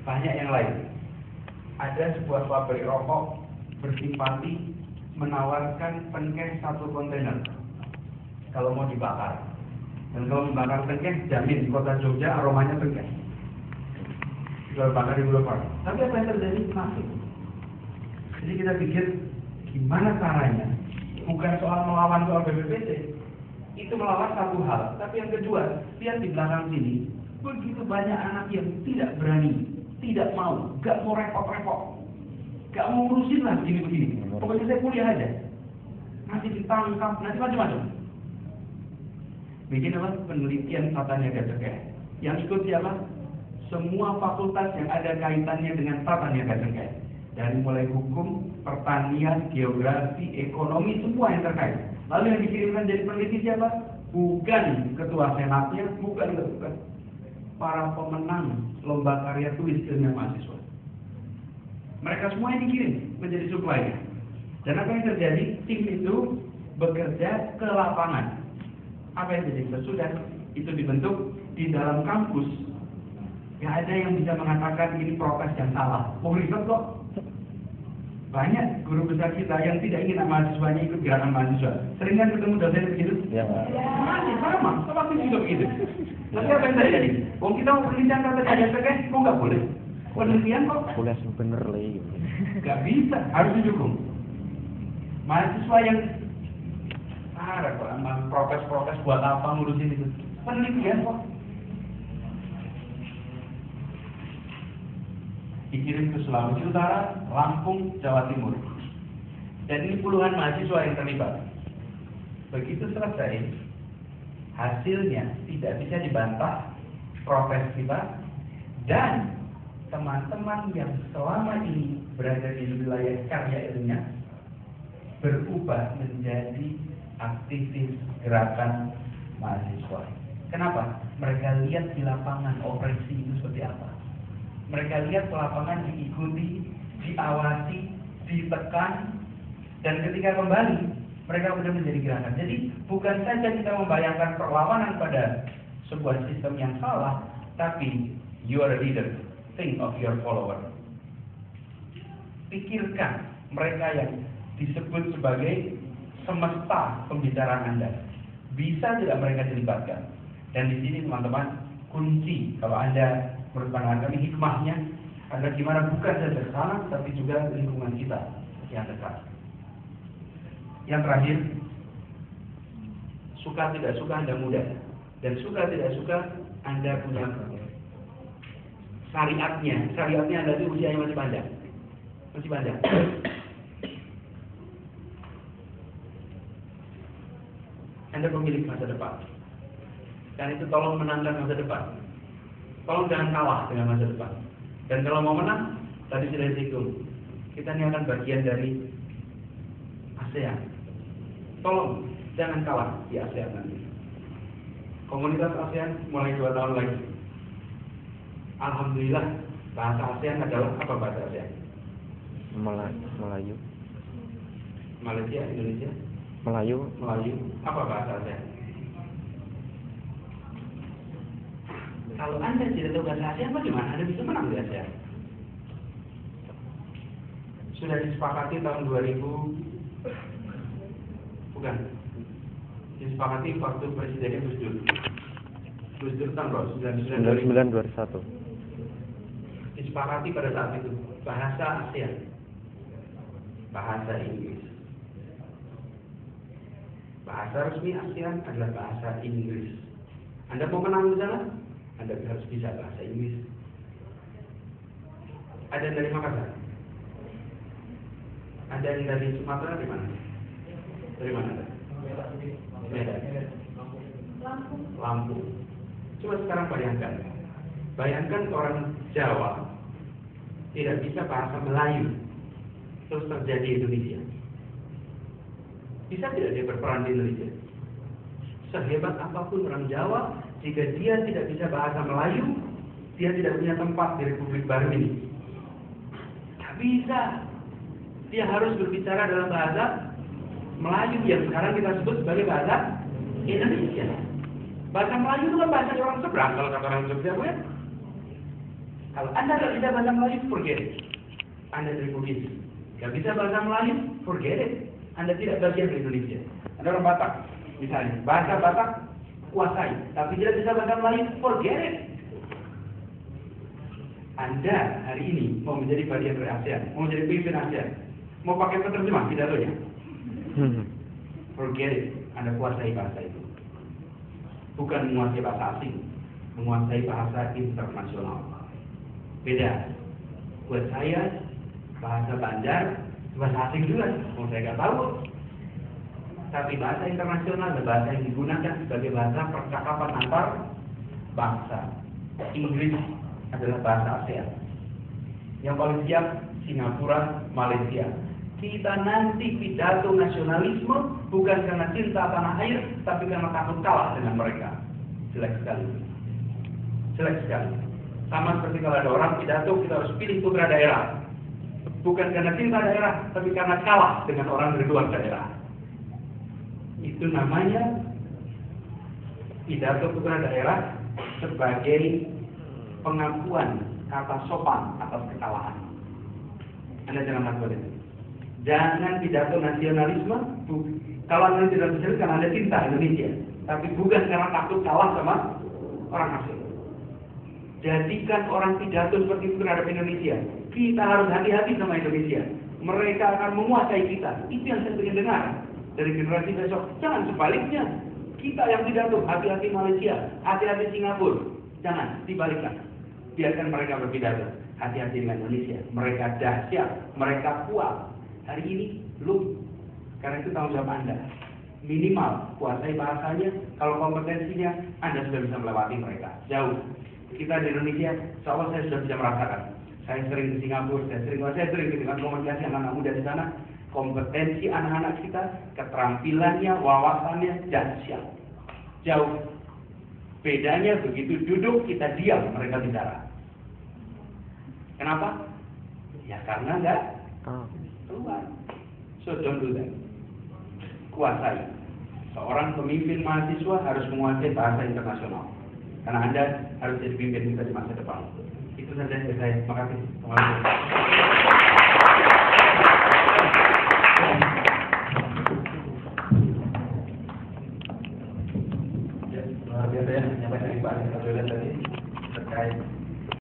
banyak yang lain. Ada sebuah pabrik rokok bersimpati menawarkan penkeh 1 kontainer kalau mau dibakar. Dan kalau membakar penkeh, jamin di kota Jogja aromanya penkeh. Kalau bakar di Boulevard. Tapi apa yang terjadi? Masuk. Jadi kita pikir gimana caranya? Bukan soal melawan soal BPPT. Itu melawan satu hal. Tapi yang kedua, lihat di belakang sini, begitu banyak anak yang tidak berani, tidak mau, gak mau repot-repot, gak mau ngurusin lah begini-begini. Pokoknya saya kuliah aja. Nanti ditangkap, nanti macam-macam. Bikin apa? Penelitian tata niaga cukai. Yang ikut siapa? Semua fakultas yang ada kaitannya dengan tata niaga cukai. Dari mulai hukum, pertanian, geografi, ekonomi, semua yang terkait. Lalu yang dikirimkan jadi peneliti siapa? Bukan ketua senatnya, bukan. Para pemenang lomba karya tulis ilmiah mahasiswa. Mereka semua yang dikirim menjadi suplainya. Dan apa yang terjadi? Tim itu bekerja ke lapangan. Apa yang terjadi? Sesudah itu dibentuk di dalam kampus, gak ada yang bisa mengatakan ini proses yang salah. Oh, riset kok. Banyak guru besar kita yang tidak ingin mahasiswanya ikut gerakan mahasiswa. Sering kan ketemu dosen begitu? Ya, masih sama. Pasti juga begitu. Tapi apa yang terjadi? Kalau kita mau penelitian tata niaga cukai, kok nggak boleh? Penelitian kok? Boleh bener lagi. Nggak bisa, harus didukung. Mahasiswa yang ada kok, protes buat apa ngurusin itu? Penelitian kok. Dikirim ke Sulawesi Utara, Lampung, Jawa Timur. Dan ini puluhan mahasiswa yang terlibat. Begitu selesai, hasilnya tidak bisa dibantah protes kita, dan teman-teman yang selama ini berada di wilayah karya ilmiah berubah menjadi aktivis gerakan mahasiswa. Kenapa? Mereka lihat di lapangan operasi itu seperti apa. Mereka lihat lapangan diikuti, diawasi, ditekan, dan ketika kembali mereka sudah menjadi gerakan. Jadi bukan saja kita membayangkan perlawanan pada sebuah sistem yang salah, tapi you are a leader. Think of your follower. Pikirkan mereka yang disebut sebagai semesta pembicaraan Anda. Bisa tidak mereka dilibatkan? Dan di sini teman-teman, kunci kalau Anda menurut pandangan kami hikmahnya adalah gimana bukan saja sana, tapi juga lingkungan kita yang dekat. Yang terakhir, suka tidak suka Anda muda, dan suka tidak suka Anda punya syariatnya. Syariatnya Anda itu usianya masih panjang, masih panjang. Anda pemilik masa depan, dan itu tolong menangkan masa depan. Tolong jangan kalah dengan masa depan. Dan kalau mau menang, tadi sudah disinggung, kita ini akan bagian dari ASEAN. Tolong jangan kalah di ASEAN nanti. Komunitas ASEAN mulai 2 tahun lagi. Alhamdulillah, bahasa ASEAN adalah apa bahasa ASEAN? Melayu. Malaysia, Indonesia? Melayu. Apa bahasa ASEAN? Kalau Anda tidak tahu bahasa ASEAN, bagaimana Anda bisa menang di ASEAN? Sudah disepakati tahun 2000, bukan? Disepakati waktu Presidennya Gus Dur. Gus Dur tahun 99-2001. Disepakati pada saat itu bahasa ASEAN, bahasa Inggris. Bahasa resmi ASEAN adalah bahasa Inggris. Anda mau menang di sana? Anda harus bisa bahasa Inggris. Ada yang dari Makassar? Ada yang dari Sumatera, di mana? Dari mana Anda? Medan. Lampung. Coba sekarang bayangkan orang Jawa tidak bisa bahasa Melayu, terus terjadi Indonesia. Bisa tidak dia berperan di Indonesia? Sehebat apapun orang Jawa, jika dia tidak bisa bahasa Melayu, dia tidak punya tempat di Republik Baru ini. Tak bisa. Dia harus berbicara dalam bahasa Melayu yang sekarang kita sebut sebagai bahasa Indonesia. Bahasa Melayu itu kan bahasa orang seberang, kalau kata orang Jogja, ya. Kalau Anda tidak bisa bahasa Melayu, forget it. Anda dari Bugis. Tidak bisa bahasa Melayu, forget it. Anda tidak bagian dari Indonesia. Anda orang Batak, misalnya. Bahasa Batak, kuasai. Tapi tidak bisa bahasa Melayu, forget it. Anda hari ini mau menjadi bagian dari ASEAN, mau menjadi pemimpin ASEAN, mau pakai penerjemah pidatonya, forget it. Anda kuasai bahasa itu. Bukan menguasai bahasa asing, menguasai bahasa internasional. Beda. Buat saya, bahasa Banjar, bahasa asing juga. Mau saya nggak tahu. Tapi bahasa internasional adalah bahasa yang digunakan sebagai bahasa percakapan antar bangsa. Inggris adalah bahasa ASEAN. Yang paling siap Singapura, Malaysia. Kita nanti pidato nasionalisme bukan karena cinta tanah air, tapi karena takut kalah dengan mereka. Jelek sekali. Jelek sekali. Sama seperti kalau ada orang pidato, kita harus pilih putra daerah. Bukan karena cinta daerah, tapi karena kalah dengan orang dari luar daerah. Itu namanya pidato putra daerah sebagai pengakuan kata sopan atas kekalahan. Anda jangan lakukan itu. Jangan pidato nasionalisme. Kalau Anda tidak nasionalis karena Anda cinta Indonesia, tapi bukan karena takut kalah sama orang asing. Jadikan orang pidato seperti itu terhadap Indonesia. Kita harus hati-hati sama Indonesia. Mereka akan menguasai kita. Itu yang saya ingin dengar dari generasi besok. Jangan sebaliknya. Kita yang pidato, hati-hati Malaysia, hati-hati Singapura. Jangan, dibalikkan. Biarkan mereka berpidato. Hati-hati dengan Indonesia. Mereka dahsyat, mereka kuat. Hari ini belum. Karena itu tanggung jawab Anda. Minimal kuasai bahasanya. Kalau kompetensinya, Anda sudah bisa melewati mereka. Jauh. Kita di Indonesia, insya Allah saya sudah bisa merasakan. Saya sering di Singapura, saya sering dengan komunikasi anak-anak muda di sana. Kompetensi anak-anak kita, keterampilannya, wawasannya dahsyat. Jauh. Bedanya begitu duduk kita diam mereka bicara. Kenapa? Ya karena enggak keluar. So don't do that. Kuasai. Seorang pemimpin mahasiswa harus menguasai bahasa internasional. Karena Anda harus jadi pemimpin kita di masa depan. Itu saja dari saya. Terima kasih.